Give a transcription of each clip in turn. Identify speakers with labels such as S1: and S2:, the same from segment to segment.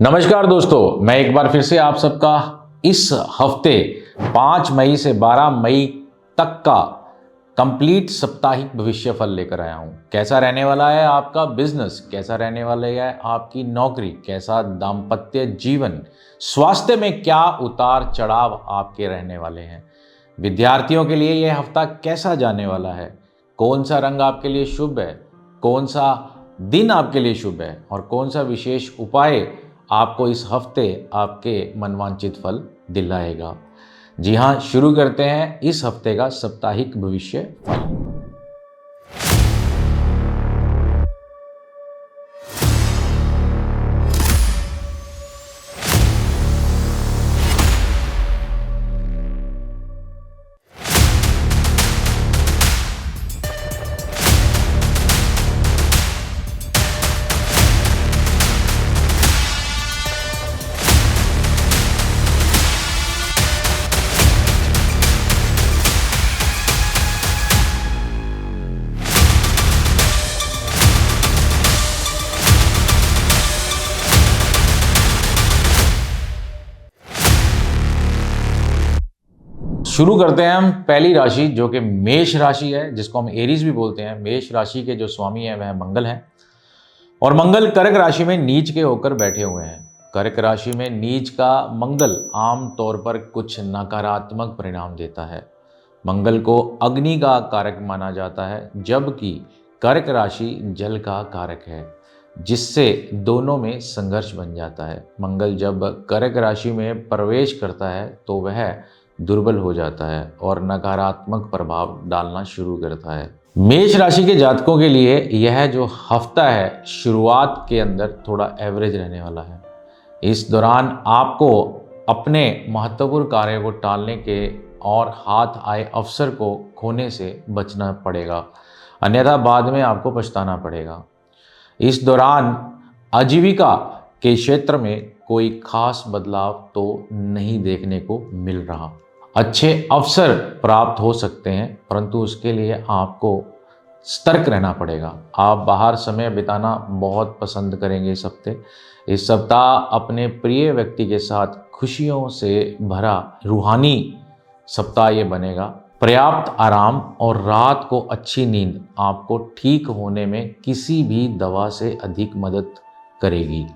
S1: नमस्कार दोस्तों, मैं एक बार फिर से आप सबका इस हफ्ते 5 मई से 12 मई तक का कंप्लीट साप्ताहिक भविष्य फल लेकर आया हूं। कैसा रहने वाला है आपका बिजनेस, कैसा रहने वाला है आपकी नौकरी, कैसा दाम्पत्य जीवन, स्वास्थ्य में क्या उतार चढ़ाव आपके रहने वाले हैं। विद्यार्थियों के लिए यह हफ्ता कैसा जाने वाला है, कौन सा रंग आपके लिए शुभ है, कौन सा दिन आपके लिए शुभ है और कौन सा विशेष उपाय आपको इस हफ्ते आपके मनवांछित फल दिलाएगा। जी हाँ, शुरू करते हैं इस हफ्ते का साप्ताहिक भविष्य फल। शुरू करते हैं हम पहली राशि जो कि मेष राशि है, जिसको हम एरीज भी बोलते हैं। मेष राशि के जो स्वामी है वह मंगल है और मंगल कर्क राशि में नीच के होकर बैठे हुए हैं। कर्क राशि में नीच का मंगल आम तौर पर कुछ नकारात्मक परिणाम देता है। मंगल को अग्नि का कारक माना जाता है, जबकि कर्क राशि जल का कारक है, जिससे दोनों में संघर्ष बन जाता है। मंगल जब कर्क राशि में प्रवेश करता है तो वह दुर्बल हो जाता है और नकारात्मक प्रभाव डालना शुरू करता है। मेष राशि के जातकों के लिए यह जो हफ्ता है शुरुआत के अंदर थोड़ा एवरेज रहने वाला है। इस दौरान आपको अपने महत्वपूर्ण कार्य को टालने के और हाथ आए अवसर को खोने से बचना पड़ेगा, अन्यथा बाद में आपको पछताना पड़ेगा। इस दौरान आजीविका के क्षेत्र में कोई खास बदलाव तो नहीं देखने को मिल रहा। अच्छे अवसर प्राप्त हो सकते हैं, परंतु उसके लिए आपको सतर्क रहना पड़ेगा। आप बाहर समय बिताना बहुत पसंद करेंगे इस हफ्ते। इस सप्ताह अपने प्रिय व्यक्ति के साथ खुशियों से भरा रूहानी सप्ताह ये बनेगा। पर्याप्त आराम और रात को अच्छी नींद आपको ठीक होने में किसी भी दवा से अधिक मदद करेगी।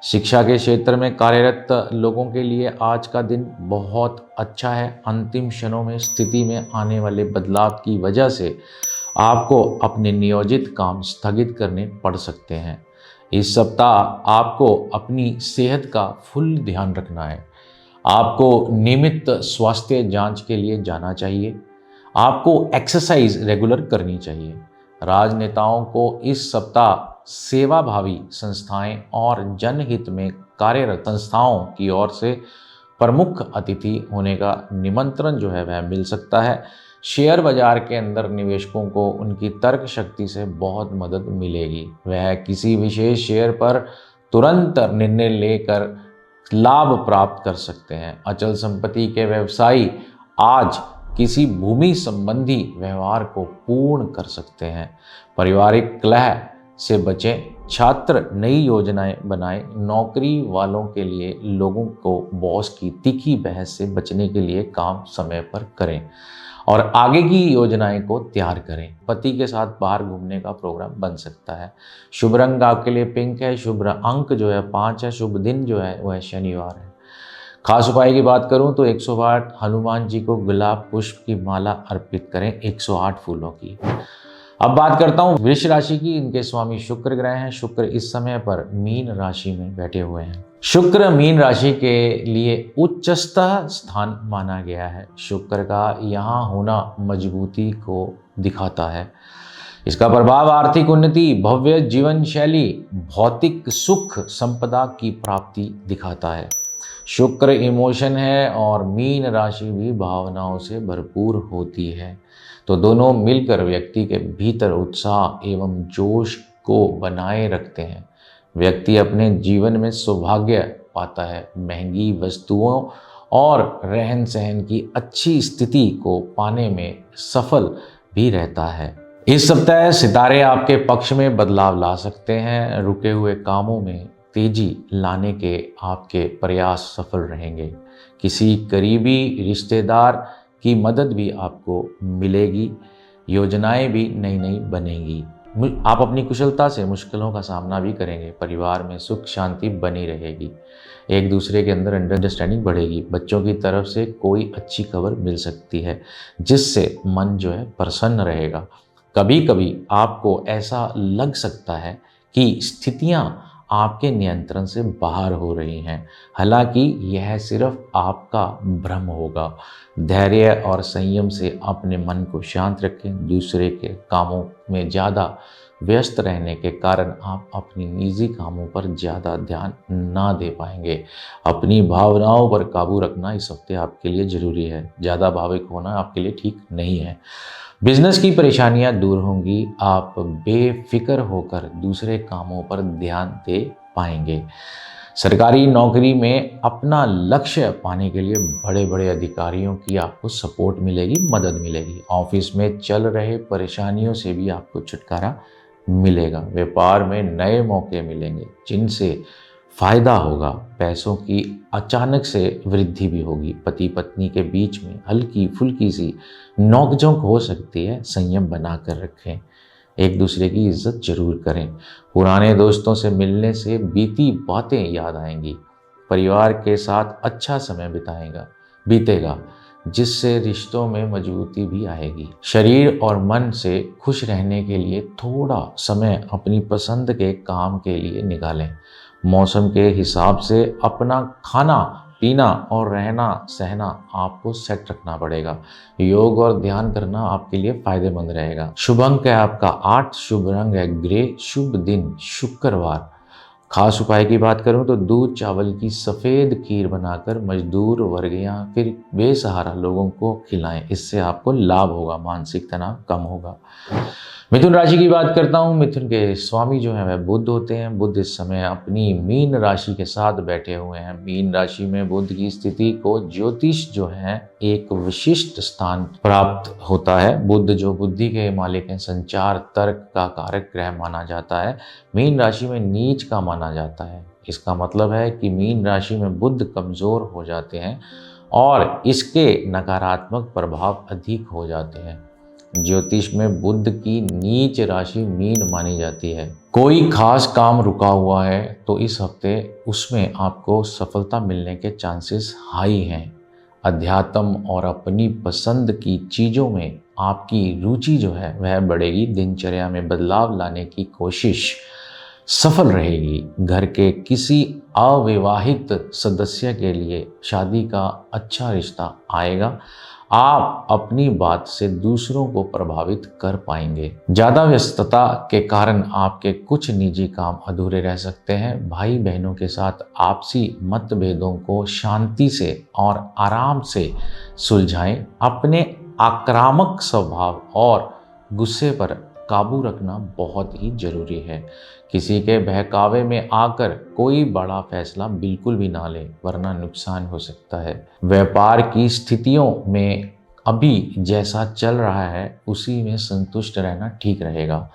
S1: शिक्षा के क्षेत्र में कार्यरत लोगों के लिए आज का दिन बहुत अच्छा है। अंतिम क्षणों में स्थिति में आने वाले बदलाव की वजह से आपको अपने नियोजित काम स्थगित करने पड़ सकते हैं। इस सप्ताह आपको अपनी सेहत का फुल ध्यान रखना है। आपको नियमित स्वास्थ्य जांच के लिए जाना चाहिए। आपको एक्सरसाइज रेगुलर करनी चाहिए। राजनेताओं को इस सप्ताह सेवाभावी संस्थाएं और जनहित में कार्यरत संस्थाओं की ओर से प्रमुख अतिथि होने का निमंत्रण जो है वह मिल सकता है। शेयर बाजार के अंदर निवेशकों को उनकी तर्क शक्ति से बहुत मदद मिलेगी। वह किसी विशेष शेयर पर तुरंत निर्णय लेकर लाभ प्राप्त कर सकते हैं। अचल संपत्ति के व्यवसायी आज किसी भूमि संबंधी व्यवहार को पूर्ण कर सकते हैं। पारिवारिक कलह से बचें। छात्र नई योजनाएं बनाएं। नौकरी वालों के लिए लोगों को बॉस की तीखी बहस से बचने के लिए काम समय पर करें और आगे की योजनाएं को तैयार करें। पति के साथ बाहर घूमने का प्रोग्राम बन सकता है। शुभ रंग आपके लिए पिंक है। शुभ अंक जो है 5 है। शुभ दिन जो है वह शनिवार है। खास उपाय की बात करूं तो 108 हनुमान जी को गुलाब पुष्प की माला अर्पित करें, 108 फूलों की। अब बात करता हूं वृष राशि की। इनके स्वामी शुक्र ग्रह हैं। शुक्र इस समय पर मीन राशि में बैठे हुए हैं। शुक्र मीन राशि के लिए उच्चतः स्थान माना गया है। शुक्र का यहाँ होना मजबूती को दिखाता है। इसका प्रभाव आर्थिक उन्नति, भव्य जीवन शैली, भौतिक सुख संपदा की प्राप्ति दिखाता है। शुक्र इमोशन है और मीन राशि भी भावनाओं से भरपूर होती है, तो दोनों मिलकर व्यक्ति के भीतर उत्साह एवं जोश को बनाए रखते हैं। व्यक्ति अपने जीवन में सौभाग्य पाता है। महंगी वस्तुओं और रहन सहन की अच्छी स्थिति को पाने में सफल भी रहता है। इस सप्ताह सितारे आपके पक्ष में बदलाव ला सकते हैं। रुके हुए कामों में तेजी लाने के आपके प्रयास सफल रहेंगे। किसी करीबी रिश्तेदार की मदद भी आपको मिलेगी। योजनाएं भी नई नई बनेंगी। आप अपनी कुशलता से मुश्किलों का सामना भी करेंगे। परिवार में सुख शांति बनी रहेगी। एक दूसरे के अंदर अंडरस्टैंडिंग बढ़ेगी। बच्चों की तरफ से कोई अच्छी खबर मिल सकती है जिससे मन जो है प्रसन्न रहेगा। कभी कभी आपको ऐसा लग सकता है कि स्थितियां आपके नियंत्रण से बाहर हो रही हैं। हालांकि यह सिर्फ आपका भ्रम होगा। धैर्य और संयम से अपने मन को शांत रखें। दूसरे के कामों में ज़्यादा व्यस्त रहने के कारण आप अपनी निजी कामों पर ज़्यादा ध्यान ना दे पाएंगे। अपनी भावनाओं पर काबू रखना इस हफ्ते आपके लिए ज़रूरी है। ज़्यादा भावुक होना आपके लिए ठीक नहीं है। बिजनेस की परेशानियां दूर होंगी। आप बेफिक्र होकर दूसरे कामों पर ध्यान दे पाएंगे। सरकारी नौकरी में अपना लक्ष्य पाने के लिए बड़े बड़े अधिकारियों की आपको सपोर्ट मिलेगी, मदद मिलेगी। ऑफिस में चल रहे परेशानियों से भी आपको छुटकारा मिलेगा। व्यापार में नए मौके मिलेंगे जिनसे फायदा होगा। पैसों की अचानक से वृद्धि भी होगी। पति पत्नी के बीच में हल्की फुल्की सी नोकझोंक हो सकती है। संयम बना कर रखें। एक दूसरे की इज्जत जरूर करें। पुराने दोस्तों से मिलने से बीती बातें याद आएंगी। परिवार के साथ अच्छा समय बीतेगा जिससे रिश्तों में मजबूती भी आएगी। शरीर और मन से खुश रहने के लिए थोड़ा समय अपनी पसंद के काम के लिए निकालें। मौसम के हिसाब से अपना खाना पीना और रहना सहना आपको सेट रखना पड़ेगा। योग और ध्यान करना आपके लिए फायदेमंद रहेगा। शुभ अंक है आपका 8, शुभ रंग है ग्रे, शुभ दिन शुक्रवार। खास उपाय की बात करूं तो दूध चावल की सफ़ेद खीर बनाकर मजदूर वर्ग या फिर बेसहारा लोगों को खिलाएं। इससे आपको लाभ होगा, मानसिक तनाव कम होगा। मिथुन राशि की बात करता हूं। मिथुन के स्वामी जो है वह बुध होते हैं। बुध इस समय अपनी मीन राशि के साथ बैठे हुए हैं। मीन राशि में बुध की स्थिति को ज्योतिष जो है एक विशिष्ट स्थान प्राप्त होता है। बुध जो बुद्धि के मालिक हैं, संचार तर्क का कारक ग्रह माना जाता है। मीन राशि में नीच का माना जाता है। इसका मतलब है कि मीन राशि में बुध कमजोर हो जाते हैं और इसके नकारात्मक प्रभाव अधिक हो जाते हैं। ज्योतिष में बुध की नीच राशि मीन मानी जाती है। कोई खास काम रुका हुआ है तो इस हफ्ते उसमें आपको सफलता मिलने के चांसेस हाई हैं। अध्यात्म और अपनी पसंद की चीज़ों में आपकी रुचि जो है वह बढ़ेगी। दिनचर्या में बदलाव लाने की कोशिश सफल रहेगी। घर के किसी अविवाहित सदस्य के लिए शादी का अच्छा रिश्ता आएगा। आप अपनी बात से दूसरों को प्रभावित कर पाएंगे। ज़्यादा व्यस्तता के कारण आपके कुछ निजी काम अधूरे रह सकते हैं। भाई बहनों के साथ आपसी मतभेदों को शांति से और आराम से सुलझाएं। अपने आक्रामक स्वभाव और गुस्से पर काबू रखना बहुत ही जरूरी है। किसी के बहकावे में आकर कोई बड़ा फैसला बिल्कुल भी ना लें, वरना नुकसान हो सकता है। व्यापार की स्थितियों में अभी जैसा चल रहा है उसी में संतुष्ट रहना ठीक रहेगा।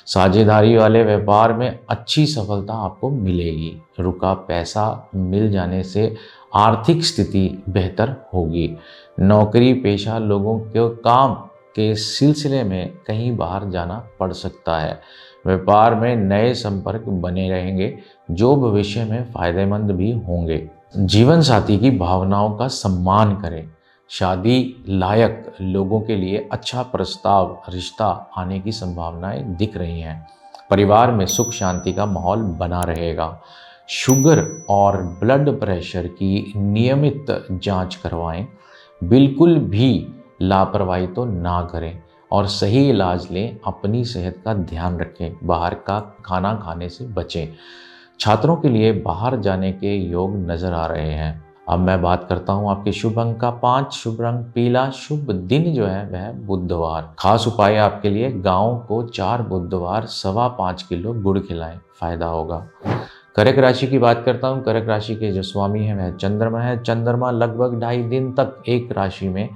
S1: साझेदारी वाले व्यापार में अच्छी सफलता आपको मिलेगी। रुका पैसा मिल जाने से आर्थिक स्थिति बेहतर होगी। नौकरी पेशा लोगों के काम के सिलसिले में कहीं बाहर जाना पड़ सकता है। व्यापार में नए संपर्क बने रहेंगे जो भविष्य में फायदेमंद भी होंगे। जीवन साथी की भावनाओं का सम्मान करें। शादी लायक लोगों के लिए अच्छा प्रस्ताव रिश्ता आने की संभावनाएं दिख रही हैं। परिवार में सुख शांति का माहौल बना रहेगा। शुगर और ब्लड प्रेशर की नियमित जांच करवाएं। बिल्कुल भी लापरवाही तो ना करें और सही इलाज लें। अपनी सेहत का ध्यान रखें। बाहर का खाना खाने से बचें। छात्रों के लिए बाहर जाने के योग नजर आ रहे हैं। अब मैं बात करता हूं आपके शुभ अंक का 5, शुभ रंग पीला, शुभ दिन जो है वह बुधवार। खास उपाय आपके लिए गांव को 4 बुधवार 5.25 किलो गुड़ खिलाएं, फायदा होगा। कर्क राशि की बात करता हूं। कर्क राशि के जो स्वामी हैं वह चंद्रमा है। चंद्रमा लगभग 2.5 दिन तक एक राशि में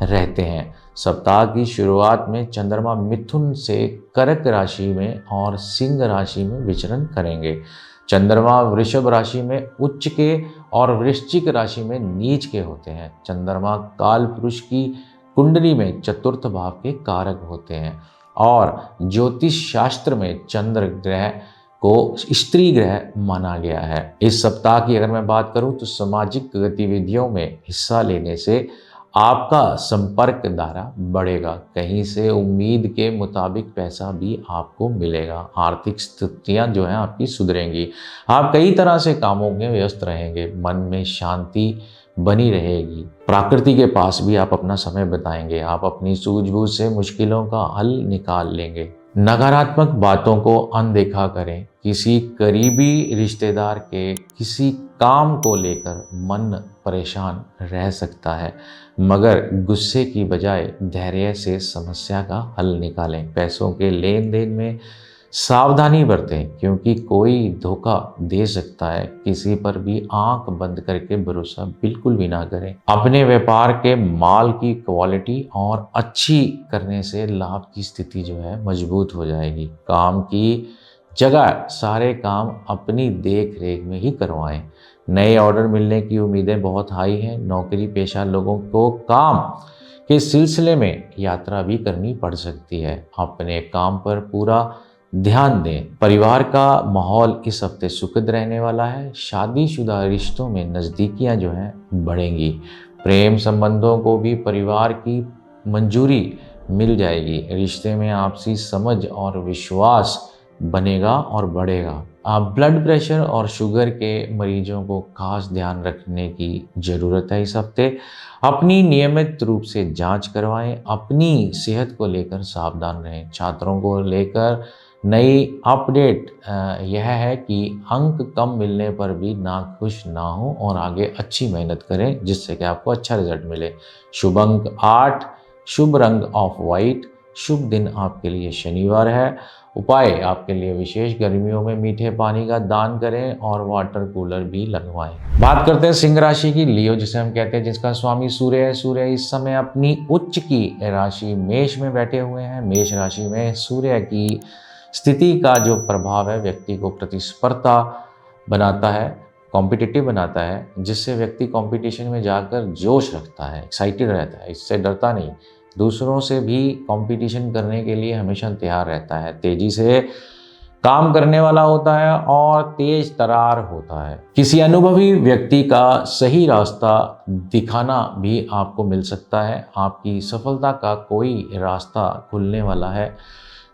S1: रहते हैं। सप्ताह की शुरुआत में चंद्रमा मिथुन से कर्क राशि में और सिंह राशि में विचरण करेंगे। चंद्रमा वृषभ राशि में उच्च के और वृश्चिक राशि में नीच के होते हैं। चंद्रमा काल पुरुष की कुंडली में चतुर्थ भाव के कारक होते हैं और ज्योतिष शास्त्र में चंद्र ग्रह को स्त्री ग्रह माना गया है। इस सप्ताह की अगर मैं बात करूं तो सामाजिक गतिविधियों में हिस्सा लेने से आपका संपर्क दायरा बढ़ेगा। कहीं से उम्मीद के मुताबिक पैसा भी आपको मिलेगा। आर्थिक स्थितियां जो हैं आपकी सुधरेंगी। आप कई तरह से कामों में व्यस्त रहेंगे। मन में शांति बनी रहेगी। प्रकृति के पास भी आप अपना समय बिताएंगे। आप अपनी सूझबूझ से मुश्किलों का हल निकाल लेंगे। नकारात्मक बातों को अनदेखा करें। किसी करीबी रिश्तेदार के किसी काम को लेकर मन परेशान रह सकता है, मगर गुस्से की बजाय धैर्य से समस्या का हल निकालें। पैसों के लेन देन में सावधानी बरतें क्योंकि कोई धोखा दे सकता है। किसी पर भी आंख बंद करके भरोसा बिल्कुल भी ना करें। अपने व्यापार के माल की क्वालिटी और अच्छी करने से लाभ की स्थिति जो है मजबूत हो जाएगी। काम की जगह सारे काम अपनी देख रेख में ही करवाएं। नए ऑर्डर मिलने की उम्मीदें बहुत हाई हैं। नौकरी पेशा लोगों को काम के सिलसिले में यात्रा भी करनी पड़ सकती है। अपने काम पर पूरा ध्यान दें। परिवार का माहौल इस हफ्ते सुखद रहने वाला है। शादीशुदा रिश्तों में नज़दीकियां जो हैं बढ़ेंगी। प्रेम संबंधों को भी परिवार की मंजूरी मिल जाएगी। रिश्ते में आपसी समझ और विश्वास बनेगा और बढ़ेगा। आप ब्लड प्रेशर और शुगर के मरीजों को खास ध्यान रखने की ज़रूरत है। इस हफ्ते अपनी नियमित रूप से जांच करवाएं। अपनी सेहत को लेकर सावधान रहें। छात्रों को लेकर नई अपडेट यह है कि अंक कम मिलने पर भी नाखुश ना हो और आगे अच्छी मेहनत करें जिससे कि आपको अच्छा रिजल्ट मिले। शुभ अंक 8, शुभ रंग ऑफ वाइट, शुभ दिन आपके लिए शनिवार है। उपाय आपके लिए विशेष, गर्मियों में मीठे पानी का दान करें और वाटर कूलर भी लगवाएं। बात करते हैं सिंह राशि की, लियो जिसे हम कहते हैं, जिसका स्वामी सूर्य है। सूर्य इस समय अपनी उच्च की राशि मेष में बैठे हुए हैं। मेष राशि में सूर्य की स्थिति का जो प्रभाव है व्यक्ति को प्रतिस्पर्धा बनाता है, कॉम्पिटिटिव बनाता है, जिससे व्यक्ति कंपटीशन में जाकर जोश रखता है, एक्साइटेड रहता है, इससे डरता नहीं। दूसरों से भी कंपटीशन करने के लिए हमेशा तैयार रहता है। तेजी से काम करने वाला होता है और तेज तरार होता है। किसी अनुभवी व्यक्ति का सही रास्ता दिखाना भी आपको मिल सकता है। आपकी सफलता का कोई रास्ता खुलने वाला है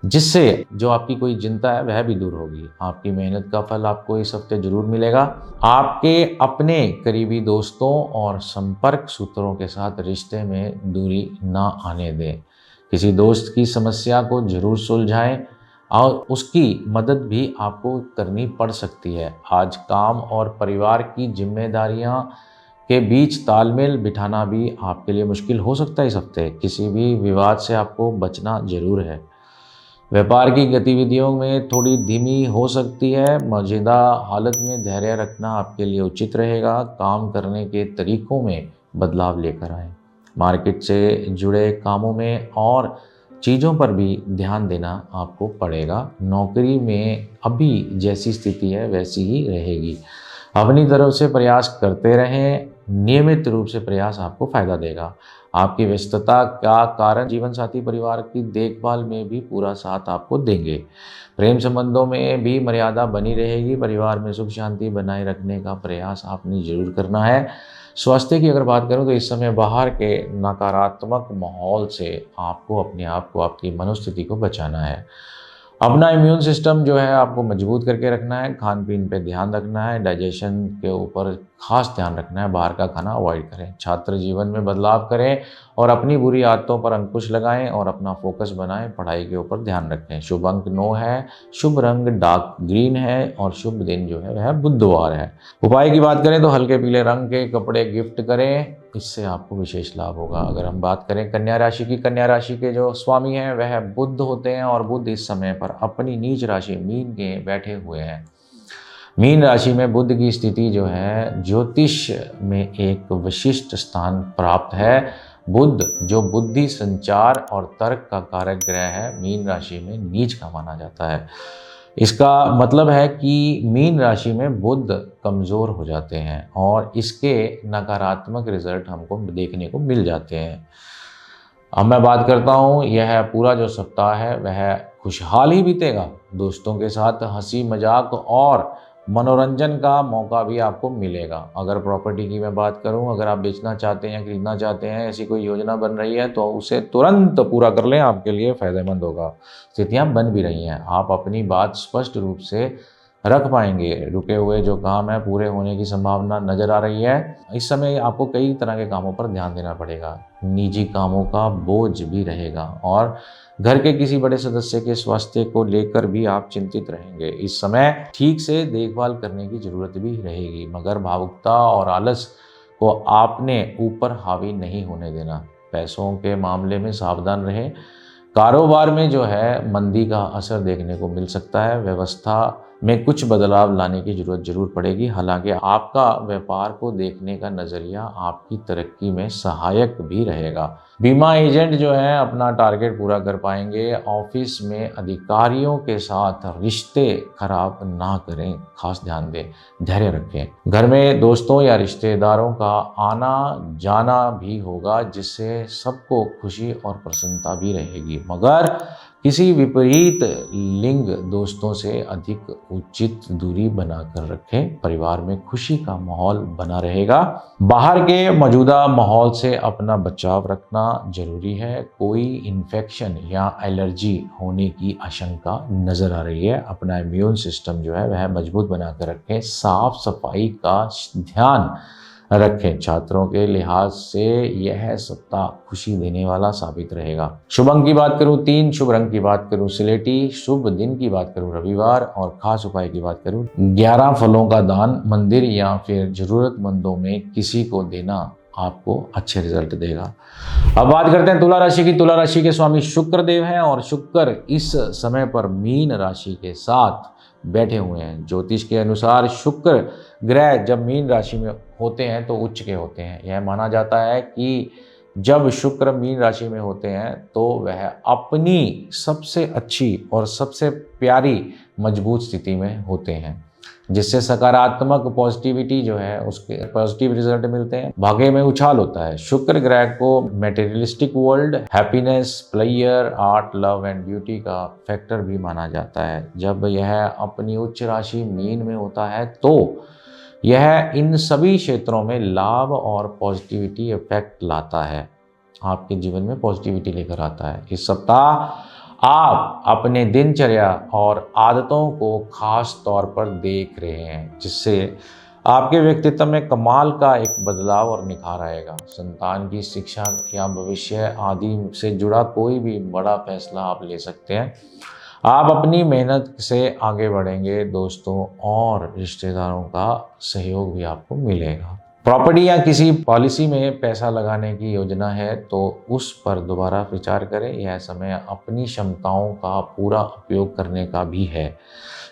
S1: जिससे जो आपकी कोई चिंता है वह भी दूर होगी। आपकी मेहनत का फल आपको इस हफ्ते जरूर मिलेगा। आपके अपने करीबी दोस्तों और संपर्क सूत्रों के साथ रिश्ते में दूरी ना आने दें। किसी दोस्त की समस्या को जरूर सुलझाएं और उसकी मदद भी आपको करनी पड़ सकती है। आज काम और परिवार की जिम्मेदारियां के बीच तालमेल बिठाना भी आपके लिए मुश्किल हो सकता है। इस हफ्ते किसी भी विवाद से आपको बचना जरूर है। व्यापार की गतिविधियों में थोड़ी धीमी हो सकती है। मौजूदा हालत में धैर्य रखना आपके लिए उचित रहेगा। काम करने के तरीकों में बदलाव लेकर आएं। मार्केट से जुड़े कामों में और चीज़ों पर भी ध्यान देना आपको पड़ेगा। नौकरी में अभी जैसी स्थिति है वैसी ही रहेगी। अपनी तरफ से प्रयास करते रहें। नियमित रूप से प्रयास आपको फायदा देगा। आपकी व्यस्तता का कारण जीवन साथी परिवार की देखभाल में भी पूरा साथ आपको देंगे। प्रेम संबंधों में भी मर्यादा बनी रहेगी। परिवार में सुख शांति बनाए रखने का प्रयास आपने जरूर करना है। स्वास्थ्य की अगर बात करूं तो इस समय बाहर के नकारात्मक माहौल से आपको अपने आप को, आपकी मनोस्थिति को बचाना है। अपना इम्यून सिस्टम जो है आपको मजबूत करके रखना है। खान पीन पे ध्यान रखना है। डाइजेशन के ऊपर खास ध्यान रखना है। बाहर का खाना अवॉइड करें। छात्र जीवन में बदलाव करें और अपनी बुरी आदतों पर अंकुश लगाएं और अपना फोकस बनाएं। पढ़ाई के ऊपर ध्यान रखें। शुभ अंक 9 है। शुभ रंग डार्क ग्रीन है और शुभ दिन जो है वह बुधवार है। उपाय की बात करें तो हल्के पीले रंग के कपड़े गिफ्ट करें, इससे आपको विशेष लाभ होगा। अगर हम बात करें कन्या राशि की, कन्या राशि के जो स्वामी हैं वह बुध होते हैं और बुध इस समय पर अपनी नीच राशि मीन के बैठे हुए हैं। मीन राशि में बुध की स्थिति जो है ज्योतिष में एक विशिष्ट स्थान प्राप्त है। बुध जो बुद्धि, संचार और तर्क का कारक ग्रह है, मीन राशि में नीच का माना जाता है। इसका मतलब है कि मीन राशि में बुध कमज़ोर हो जाते हैं और इसके नकारात्मक रिजल्ट हमको देखने को मिल जाते हैं। अब मैं बात करता हूँ, यह पूरा जो सप्ताह है वह खुशहाल ही बीतेगा। दोस्तों के साथ हंसी मजाक और मनोरंजन का मौका भी आपको मिलेगा। अगर प्रॉपर्टी की मैं बात करूँ, अगर आप बेचना चाहते हैं, खरीदना चाहते हैं, ऐसी कोई योजना बन रही है तो उसे तुरंत पूरा कर लें, आपके लिए फ़ायदेमंद होगा। स्थितियाँ बन भी रही हैं, आप अपनी बात स्पष्ट रूप से रख पाएंगे। रुके हुए जो काम है पूरे होने की संभावना नज़र आ रही है। इस समय आपको कई तरह के कामों पर ध्यान देना पड़ेगा, निजी कामों का बोझ भी रहेगा और घर के किसी बड़े सदस्य के स्वास्थ्य को लेकर भी आप चिंतित रहेंगे। इस समय ठीक से देखभाल करने की जरूरत भी रहेगी, मगर भावुकता और आलस को आपने ऊपर हावी नहीं होने देना। पैसों के मामले में सावधान रहें। कारोबार में जो है मंदी का असर देखने को मिल सकता है। व्यवस्था में कुछ बदलाव लाने की जरूर पड़ेगी। हालांकि आपका व्यापार को देखने का नज़रिया आपकी तरक्की में सहायक भी रहेगा। बीमा एजेंट जो है अपना टारगेट पूरा कर पाएंगे। ऑफिस में अधिकारियों के साथ रिश्ते खराब ना करें, खास ध्यान दें, धैर्य रखें। घर में दोस्तों या रिश्तेदारों का आना जाना भी होगा, जिससे सबको खुशी और प्रसन्नता भी रहेगी, मगर किसी विपरीत लिंग दोस्तों से अधिक उचित दूरी बनाकर रखें। परिवार में खुशी का माहौल बना रहेगा। बाहर के मौजूदा माहौल से अपना बचाव रखना जरूरी है। कोई इन्फेक्शन या एलर्जी होने की आशंका नजर आ रही है। अपना इम्यून सिस्टम जो है वह मजबूत बनाकर रखें। साफ सफाई का ध्यान रखें। छात्रों के लिहाज से यह सप्ताह खुशी देने वाला साबित रहेगा। शुभ अंक की बात करूं 3, शुभ रंग की बात करूं सिलेटी, शुभ दिन की बात करूं रविवार और खास उपाय की बात करूं 11 फलों का दान मंदिर या फिर जरूरतमंदों में किसी को देना आपको अच्छे रिजल्ट देगा। अब बात करते हैं तुला राशि की। तुला राशि के स्वामी शुक्र देव हैं और शुक्र इस समय पर मीन राशि के साथ बैठे हुए हैं। ज्योतिष के अनुसार शुक्र ग्रह जब मीन राशि में होते हैं तो उच्च के होते हैं। यह माना जाता है कि जब शुक्र मीन राशि में होते हैं तो वह अपनी सबसे अच्छी और सबसे प्यारी मजबूत स्थिति में होते हैं, जिससे सकारात्मक पॉजिटिविटी जो है उसके पॉजिटिव रिजल्ट मिलते हैं। भाग्य में उछाल होता है। शुक्र ग्रह को materialistic world, happiness, player, art, love and beauty का फैक्टर भी माना जाता है। जब यह अपनी उच्च राशि मीन में होता है तो यह इन सभी क्षेत्रों में लाभ और पॉजिटिविटी इफेक्ट लाता है, आपके जीवन में पॉजिटिविटी लेकर आता है। इस सप्ताह आप अपने दिनचर्या और आदतों को खास तौर पर देख रहे हैं, जिससे आपके व्यक्तित्व में कमाल का एक बदलाव और निखार आएगा। संतान की शिक्षा या भविष्य आदि से जुड़ा कोई भी बड़ा फैसला आप ले सकते हैं। आप अपनी मेहनत से आगे बढ़ेंगे। दोस्तों और रिश्तेदारों का सहयोग भी आपको मिलेगा। प्रॉपर्टी या किसी पॉलिसी में पैसा लगाने की योजना है तो उस पर दोबारा विचार करें। यह समय अपनी क्षमताओं का पूरा उपयोग करने का भी है,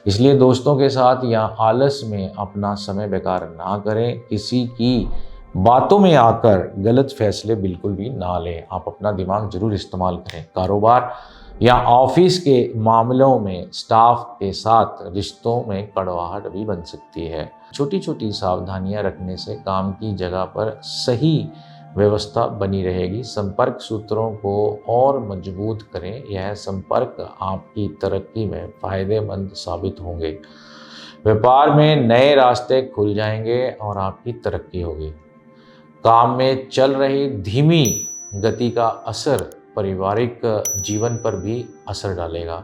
S1: इसलिए दोस्तों के साथ या आलस में अपना समय बेकार ना करें। किसी की बातों में आकर गलत फैसले बिल्कुल भी ना लें। आप अपना दिमाग जरूर इस्तेमाल करें। कारोबार या ऑफिस के मामलों में स्टाफ के साथ रिश्तों में कड़वाहट भी बन सकती है। छोटी छोटी सावधानियां रखने से काम की जगह पर सही व्यवस्था बनी रहेगी। संपर्क सूत्रों को और मजबूत करें। यह संपर्क आपकी तरक्की में फायदेमंद साबित होंगे। व्यापार में नए रास्ते खुल जाएंगे और आपकी तरक्की होगी। काम में चल रही धीमी गति का असर पारिवारिक जीवन पर भी असर डालेगा,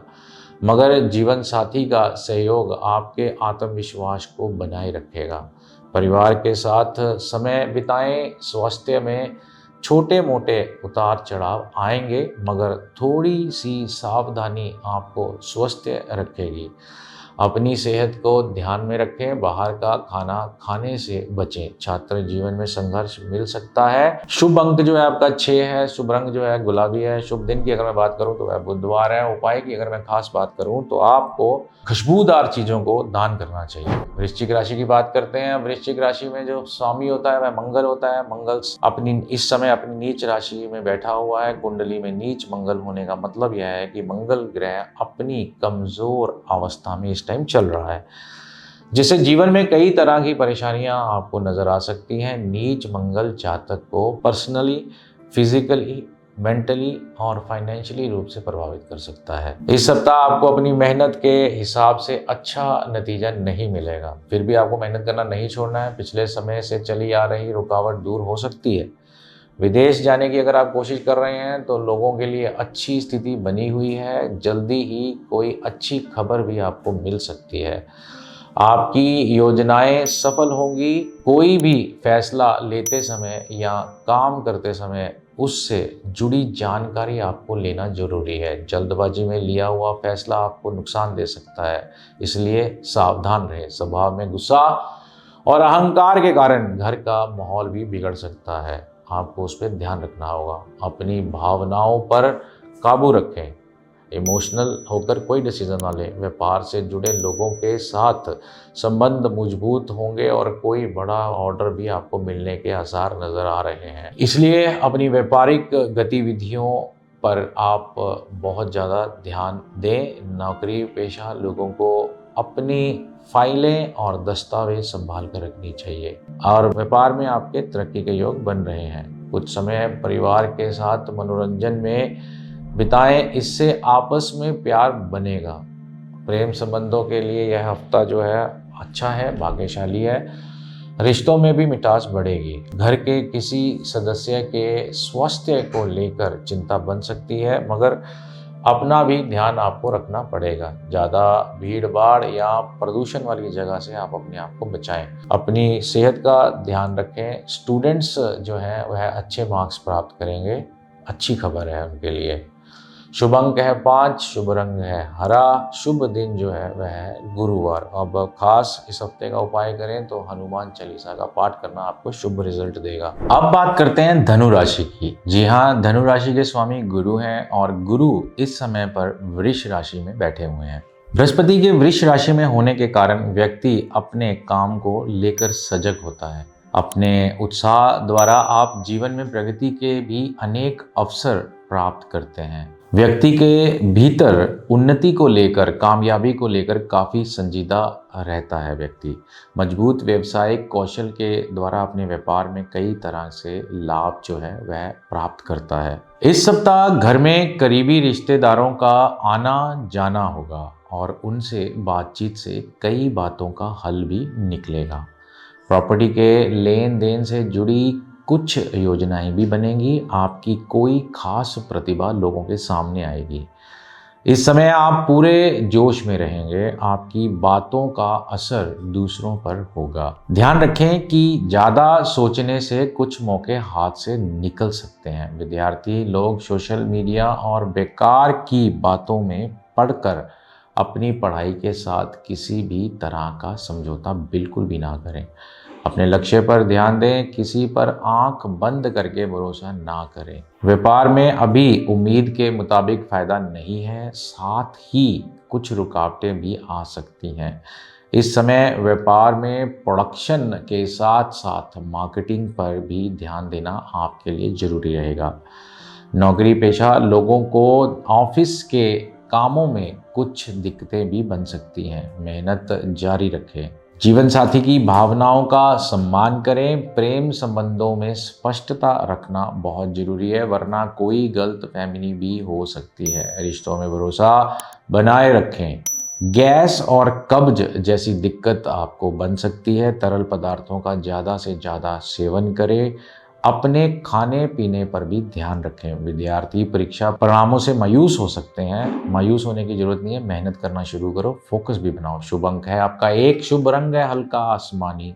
S1: मगर जीवन साथी का सहयोग आपके आत्मविश्वास को बनाए रखेगा। परिवार के साथ समय बिताएं। स्वास्थ्य में छोटे मोटे उतार चढ़ाव आएंगे, मगर थोड़ी सी सावधानी आपको स्वस्थ रखेगी। अपनी सेहत को ध्यान में रखें। बाहर का खाना खाने से बचें। छात्र जीवन में संघर्ष मिल सकता है। शुभ अंक जो है आपका 6 है। शुभ रंग जो है गुलाबी है। शुभ दिन की अगर मैं बात करूं तो वह बुधवार है। उपाय की अगर मैं खास बात करूं तो आपको खुशबूदार चीजों को दान करना चाहिए। वृश्चिक राशि की बात करते हैं। वृश्चिक राशि में जो स्वामी होता है वह मंगल होता है। मंगल अपनी इस समय अपनी नीच राशि में बैठा हुआ है। कुंडली में नीच मंगल होने का मतलब यह है कि मंगल ग्रह अपनी कमजोर अवस्था में इस टाइम चल रहा है, जिससे जीवन में कई तरह की परेशानियां आपको नजर आ सकती हैं। नीच मंगल जातक को पर्सनली, फिजिकली, मेंटली और फाइनेंशियली रूप से प्रभावित कर सकता है। इस सप्ताह आपको अपनी मेहनत के हिसाब से अच्छा नतीजा नहीं मिलेगा, फिर भी आपको मेहनत करना नहीं छोड़ना है। पिछले समय से चली आ रही रुकावट दूर हो सकती है। विदेश जाने की अगर आप कोशिश कर रहे हैं तो लोगों के लिए अच्छी स्थिति बनी हुई है। जल्दी ही कोई अच्छी खबर भी आपको मिल सकती है। आपकी योजनाएं सफल होंगी। कोई भी फैसला लेते समय या काम करते समय उससे जुड़ी जानकारी आपको लेना जरूरी है। जल्दबाजी में लिया हुआ फैसला आपको नुकसान दे सकता है, इसलिए सावधान रहें। स्वभाव में गुस्सा और अहंकार के कारण घर का माहौल भी बिगड़ सकता है, आपको उस पर ध्यान रखना होगा। अपनी भावनाओं पर काबू रखें, इमोशनल होकर कोई डिसीजन ना लें। व्यापार से जुड़े लोगों के साथ संबंध मजबूत होंगे और कोई बड़ा ऑर्डर भी आपको मिलने के आसार नज़र आ रहे हैं, इसलिए अपनी व्यापारिक गतिविधियों पर आप बहुत ज़्यादा ध्यान दें। नौकरी पेशा लोगों को अपनी फाइलें और दस्तावेज संभाल कर रखनी चाहिए और व्यापार में आपके तरक्की के योग बन रहे हैं। कुछ समय परिवार के साथ मनोरंजन में बिताएं, इससे आपस में प्यार बनेगा। प्रेम संबंधों के लिए यह हफ्ता जो है अच्छा है, भाग्यशाली है। रिश्तों में भी मिठास बढ़ेगी। घर के किसी सदस्य के स्वास्थ्य को लेकर चिंता बन सकती है, मगर अपना भी ध्यान आपको रखना पड़ेगा। ज़्यादा भीड़ भाड़ या प्रदूषण वाली जगह से आप अपने आप को बचाएं। अपनी सेहत का ध्यान रखें। स्टूडेंट्स जो हैं वह अच्छे मार्क्स प्राप्त करेंगे, अच्छी खबर है उनके लिए। शुभ अंक है 5, शुभ रंग है हरा, शुभ दिन जो है वह है गुरुवार। अब खास इस हफ्ते का उपाय करें तो हनुमान चालीसा का पाठ करना आपको शुभ रिजल्ट देगा। अब बात करते हैं धनु राशि की। जी हाँ, धनु राशि के स्वामी गुरु हैं और गुरु इस समय पर वृष राशि में बैठे हुए हैं। बृहस्पति के वृष राशि में होने के कारण व्यक्ति अपने काम को लेकर सजग होता है। अपने उत्साह द्वारा आप जीवन में प्रगति के भी अनेक अवसर प्राप्त करते हैं। व्यक्ति के भीतर उन्नति को लेकर, कामयाबी को लेकर काफ़ी संजीदा रहता है। व्यक्ति मजबूत व्यवसायिक कौशल के द्वारा अपने व्यापार में कई तरह से लाभ जो है वह प्राप्त करता है। इस सप्ताह घर में करीबी रिश्तेदारों का आना जाना होगा और उनसे बातचीत से कई बातों का हल भी निकलेगा। प्रॉपर्टी के लेन देन से जुड़ी कुछ योजनाएं भी बनेंगी। आपकी कोई खास प्रतिभा लोगों के सामने आएगी। इस समय आप पूरे जोश में रहेंगे। आपकी बातों का असर दूसरों पर होगा। ध्यान रखें कि ज़्यादा सोचने से कुछ मौके हाथ से निकल सकते हैं। विद्यार्थी लोग सोशल मीडिया और बेकार की बातों में पढ़कर अपनी पढ़ाई के साथ किसी भी तरह का समझौता बिल्कुल भी ना करें। अपने लक्ष्य पर ध्यान दें, किसी पर आंख बंद करके भरोसा ना करें। व्यापार में अभी उम्मीद के मुताबिक फायदा नहीं है, साथ ही कुछ रुकावटें भी आ सकती हैं। इस समय व्यापार में प्रोडक्शन के साथ साथ मार्केटिंग पर भी ध्यान देना आपके लिए जरूरी रहेगा। नौकरी पेशा लोगों को ऑफिस के कामों में कुछ दिक्कतें भी बन सकती हैं। मेहनत जारी रखें। जीवन साथी की भावनाओं का सम्मान करें। प्रेम संबंधों में स्पष्टता रखना बहुत जरूरी है, वरना कोई गलतफहमी भी हो सकती है। रिश्तों में भरोसा बनाए रखें। गैस और कब्ज जैसी दिक्कत आपको बन सकती है। तरल पदार्थों का ज़्यादा से ज़्यादा सेवन करें। अपने खाने पीने पर भी ध्यान रखें। विद्यार्थी परीक्षा परिणामों से मायूस हो सकते हैं। मायूस होने की जरूरत नहीं है, मेहनत करना शुरू करो, फोकस भी बनाओ। शुभ अंक है आपका 1, शुभ रंग है हल्का आसमानी,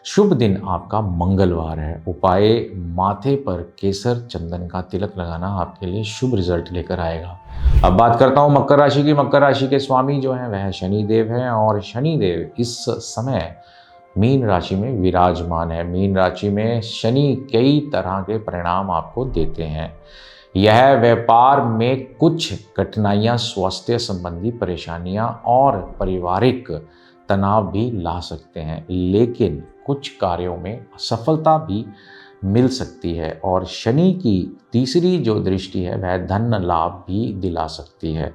S1: शुभ दिन आपका मंगलवार है। उपाय माथे पर केसर चंदन का तिलक लगाना आपके लिए शुभ रिजल्ट लेकर आएगा। अब बात करता हूँ मकर राशि की। मकर राशि के स्वामी जो हैं वह शनि देव हैं और शनि देव इस समय मीन राशि में विराजमान है। मीन राशि में शनि कई तरह के परिणाम आपको देते हैं। यह व्यापार में कुछ कठिनाइयां, स्वास्थ्य संबंधी परेशानियां और पारिवारिक तनाव भी ला सकते हैं, लेकिन कुछ कार्यों में सफलता भी मिल सकती है। और शनि की तीसरी जो दृष्टि है वह धन लाभ भी दिला सकती है।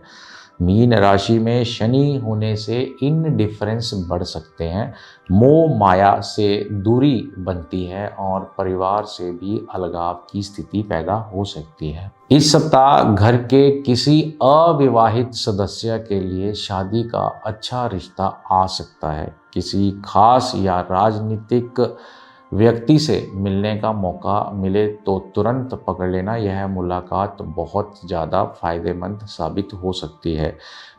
S1: मीन राशि में शनि होने से इनडिफरेंस बढ़ सकते हैं, मोह माया से दूरी बनती है और परिवार से भी अलगाव की स्थिति पैदा हो सकती है। इस सप्ताह घर के किसी अविवाहित सदस्य के लिए शादी का अच्छा रिश्ता आ सकता है। किसी खास या राजनीतिक व्यक्ति से मिलने का मौका मिले तो तुरंत पकड़ लेना, यह मुलाकात बहुत ज़्यादा फायदेमंद साबित हो सकती है।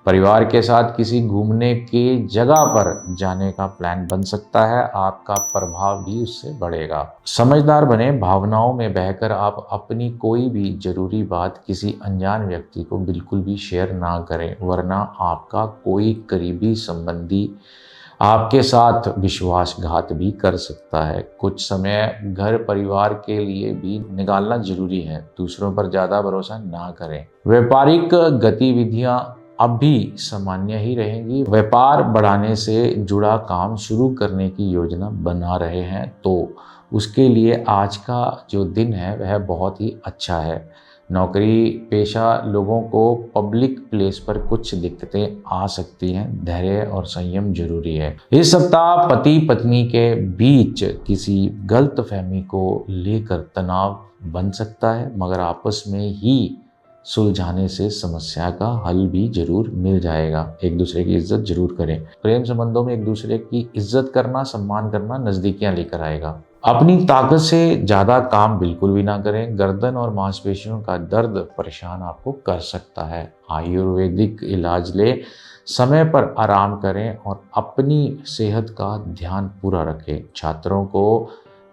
S1: परिवार के साथ किसी घूमने की जगह पर जाने का प्लान बन सकता है, आपका प्रभाव भी उससे बढ़ेगा। समझदार बने, भावनाओं में बहकर आप अपनी कोई भी जरूरी बात किसी अनजान व्यक्ति को बिल्कुल भी शेयर ना करें, वरना आपका कोई करीबी संबंधी आपके साथ विश्वासघात भी कर सकता है। कुछ समय घर परिवार के लिए भी निकालना जरूरी है, दूसरों पर ज़्यादा भरोसा ना करें। व्यापारिक गतिविधियां अब भी सामान्य ही रहेंगी। व्यापार बढ़ाने से जुड़ा काम शुरू करने की योजना बना रहे हैं तो उसके लिए आज का जो दिन है वह बहुत ही अच्छा है। नौकरी पेशा लोगों को पब्लिक प्लेस पर कुछ दिक्कतें आ सकती हैं, धैर्य और संयम जरूरी है। इस सप्ताह पति पत्नी के बीच किसी गलतफहमी को लेकर तनाव बन सकता है, मगर आपस में ही सुलझाने से समस्या का हल भी जरूर मिल जाएगा। एक दूसरे की इज्जत जरूर करें। प्रेम संबंधों में एक दूसरे की इज्जत करना, सम्मान करना नजदीकियां लेकर आएगा। अपनी ताकत से ज़्यादा काम बिल्कुल भी ना करें। गर्दन और मांसपेशियों का दर्द परेशान आपको कर सकता है। आयुर्वेदिक इलाज ले, समय पर आराम करें और अपनी सेहत का ध्यान पूरा रखें। छात्रों को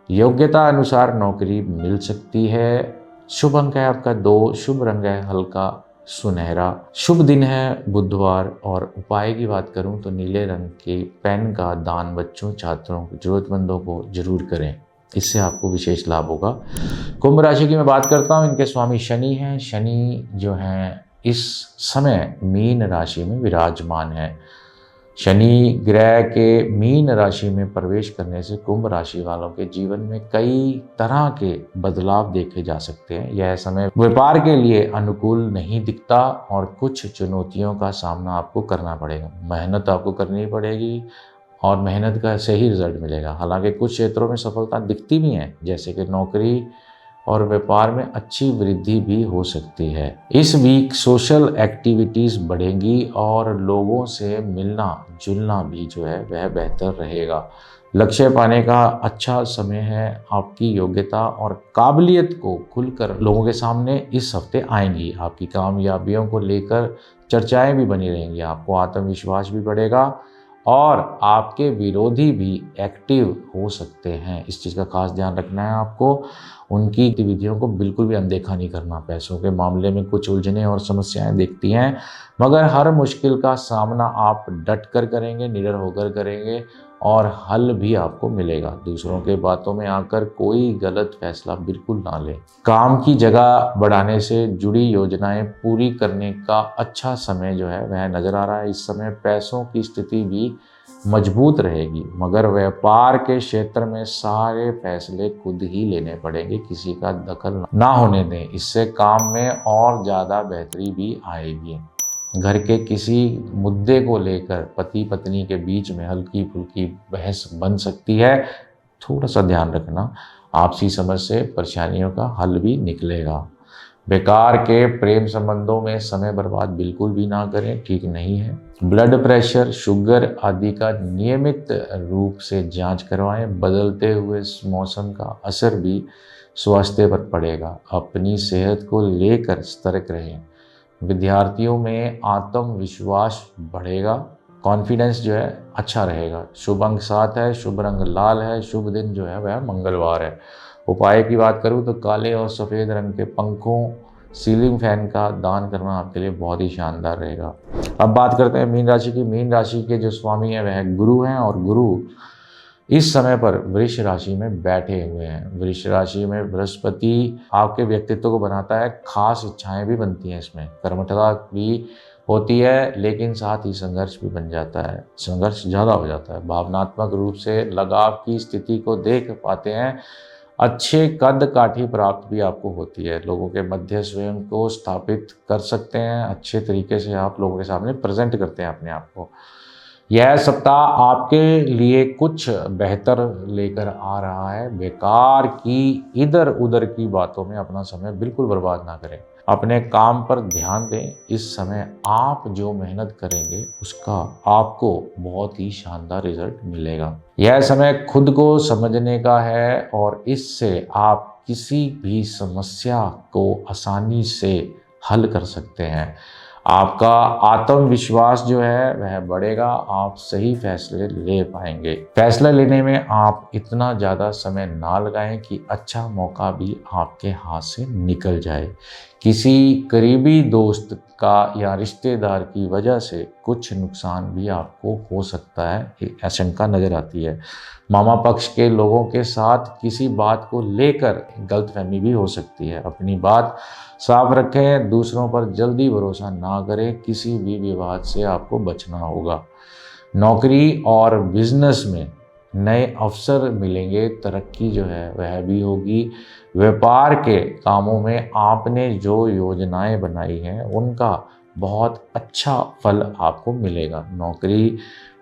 S1: योग्यता अनुसार नौकरी मिल सकती है। शुभ अंक है आपका 2, शुभ रंग है हल्का सुनहरा, शुभ दिन है बुधवार। और उपाय की बात करूं तो नीले रंग के पेन का दान बच्चों, छात्रों, जरूरतमंदों को जरूर करें, इससे आपको विशेष लाभ होगा। कुंभ राशि की मैं बात करता हूं, इनके स्वामी शनि हैं। शनि जो हैं इस समय मीन राशि में विराजमान है। शनि ग्रह के मीन राशि में प्रवेश करने से कुंभ राशि वालों के जीवन में कई तरह के बदलाव देखे जा सकते हैं। यह समय व्यापार के लिए अनुकूल नहीं दिखता और कुछ चुनौतियों का सामना आपको करना पड़ेगा। मेहनत आपको करनी पड़ेगी और मेहनत का से ही रिजल्ट मिलेगा। हालांकि कुछ क्षेत्रों में सफलता दिखती भी है, जैसे कि नौकरी और व्यापार में अच्छी वृद्धि भी हो सकती है। इस वीक सोशल एक्टिविटीज़ बढ़ेंगी और लोगों से मिलना जुलना भी जो है वह बेहतर रहेगा। लक्ष्य पाने का अच्छा समय है। आपकी योग्यता और काबिलियत को खुलकर लोगों के सामने इस हफ्ते आएंगी। आपकी कामयाबियों को लेकर चर्चाएं भी बनी रहेंगी। आपको आत्मविश्वास भी बढ़ेगा और आपके विरोधी भी एक्टिव हो सकते हैं। इस चीज़ का खास ध्यान रखना है आपको। उनकी गतिविधियों को बिल्कुल भी अनदेखा नहीं करना। पैसों के मामले में कुछ उलझने और समस्याएं दिखती हैं, मगर हर मुश्किल का सामना आप डट कर करेंगे, निडर होकर करेंगे और हल भी आपको मिलेगा। दूसरों के बातों में आकर कोई गलत फैसला बिल्कुल ना लें। काम की जगह बढ़ाने से जुड़ी योजनाएं पूरी करने का अच्छा समय जो है वह नज़र आ रहा है। इस समय पैसों की स्थिति भी मजबूत रहेगी, मगर व्यापार के क्षेत्र में सारे फैसले खुद ही लेने पड़ेंगे, किसी का दखल ना होने दें। इससे काम में और ज़्यादा बेहतरी भी आएगी। घर के किसी मुद्दे को लेकर पति पत्नी के बीच में हल्की फुल्की बहस बन सकती है, थोड़ा सा ध्यान रखना। आपसी समझ से परेशानियों का हल भी निकलेगा। बेकार के प्रेम संबंधों में समय बर्बाद बिल्कुल भी ना करें, ठीक नहीं है। ब्लड प्रेशर, शुगर आदि का नियमित रूप से जांच करवाएं। बदलते हुए मौसम का असर भी स्वास्थ्य पर पड़ेगा। अपनी सेहत को लेकर सतर्क रहें। विद्यार्थियों में आत्मविश्वास बढ़ेगा, कॉन्फिडेंस जो है अच्छा रहेगा। शुभ अंक 7 है, शुभ रंग लाल है, शुभ दिन जो है वह मंगलवार है। उपाय की बात करूं तो काले और सफ़ेद रंग के पंखों, सीलिंग फैन का दान करना आपके लिए बहुत ही शानदार रहेगा। अब बात करते हैं मीन राशि की। मीन राशि के जो स्वामी हैं वह गुरु हैं और गुरु इस समय पर वृष राशि में बैठे हुए हैं। वृष राशि में बृहस्पति आपके व्यक्तित्व को बनाता है, खास इच्छाएं भी बनती हैं, इसमें कर्मठता भी होती है, लेकिन साथ ही संघर्ष भी बन जाता है। संघर्ष ज़्यादा हो जाता है। भावनात्मक रूप से लगाव की स्थिति को देख पाते हैं अच्छे कद काठी प्राप्त भी आपको होती है। लोगों के मध्य स्वयं को स्थापित कर सकते हैं, अच्छे तरीके से आप लोगों के सामने प्रेजेंट करते हैं अपने आप को। यह सप्ताह आपके लिए कुछ बेहतर लेकर आ रहा है। बेकार की इधर उधर की बातों में अपना समय बिल्कुल बर्बाद ना करें, अपने काम पर ध्यान दें। इस समय आप जो मेहनत करेंगे उसका आपको बहुत ही शानदार रिजल्ट मिलेगा। यह समय खुद को समझने का है और इससे आप किसी भी समस्या को आसानी से हल कर सकते हैं। आपका आत्मविश्वास जो है वह बढ़ेगा, आप सही फैसले ले पाएंगे। फैसला लेने में आप इतना ज़्यादा समय ना लगाएं कि अच्छा मौका भी आपके हाथ से निकल जाए। किसी करीबी दोस्त का या रिश्तेदार की वजह से कुछ नुकसान भी आपको हो सकता है, एक आशंका नज़र आती है। मामा पक्ष के लोगों के साथ किसी बात को लेकर गलतफहमी भी हो सकती है। अपनी बात साफ रखें, दूसरों पर जल्दी भरोसा ना करें, किसी भी विवाद से आपको बचना होगा। नौकरी और बिजनेस में नए अवसर मिलेंगे, तरक्की जो है वह भी होगी। व्यापार के कामों में आपने जो योजनाएं बनाई हैं उनका बहुत अच्छा फल आपको मिलेगा। नौकरी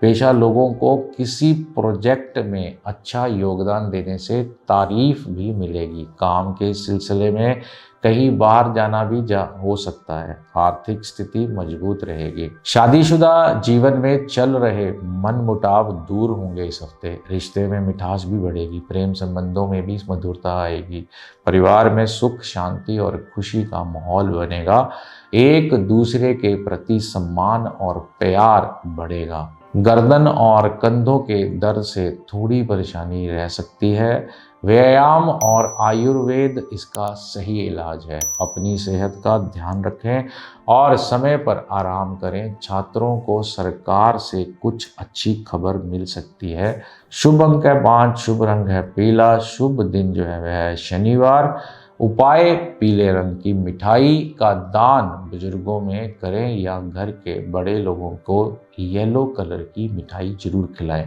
S1: पेशा लोगों को किसी प्रोजेक्ट में अच्छा योगदान देने से तारीफ भी मिलेगी। काम के सिलसिले में कहीं बाहर जाना भी हो सकता है। आर्थिक स्थिति मजबूत रहेगी। शादीशुदा जीवन में चल रहे मनमुटाव दूर होंगे इस हफ्ते। रिश्ते में मिठास भी बढ़ेगी, प्रेम संबंधों में भी मधुरता आएगी। परिवार में सुख शांति और खुशी का माहौल बनेगा। एक दूसरे के प्रति सम्मान और प्यार बढ़ेगा। गर्दन और कंधों के दर्द से थोड़ी परेशानी रह सकती है। व्यायाम और आयुर्वेद इसका सही इलाज है। अपनी सेहत का ध्यान रखें और समय पर आराम करें। छात्रों को सरकार से कुछ अच्छी खबर मिल सकती है। शुभ अंक है 5, शुभ रंग है पीला, शुभ दिन जो है वह है शनिवार। उपाय पीले रंग की मिठाई का दान बुजुर्गों में करें या घर के बड़े लोगों को येलो कलर की मिठाई जरूर खिलाएं।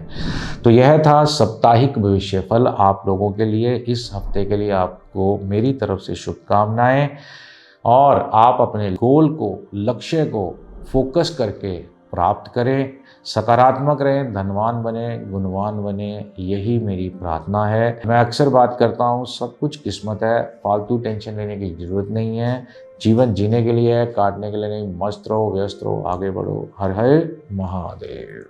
S1: तो यह था साप्ताहिक भविष्य फल आप लोगों के लिए। इस हफ्ते के लिए आपको मेरी तरफ से शुभकामनाएं और आप अपने गोल को, लक्ष्य को फोकस करके प्राप्त करें। सकारात्मक रहें, धनवान बने, गुणवान बने, यही मेरी प्रार्थना है। मैं अक्सर बात करता हूँ, सब कुछ किस्मत है, फालतू टेंशन लेने की ज़रूरत नहीं है। जीवन जीने के लिए है, काटने के लिए नहीं। मस्त रहो, व्यस्त रहो, आगे बढ़ो। हर हर महादेव।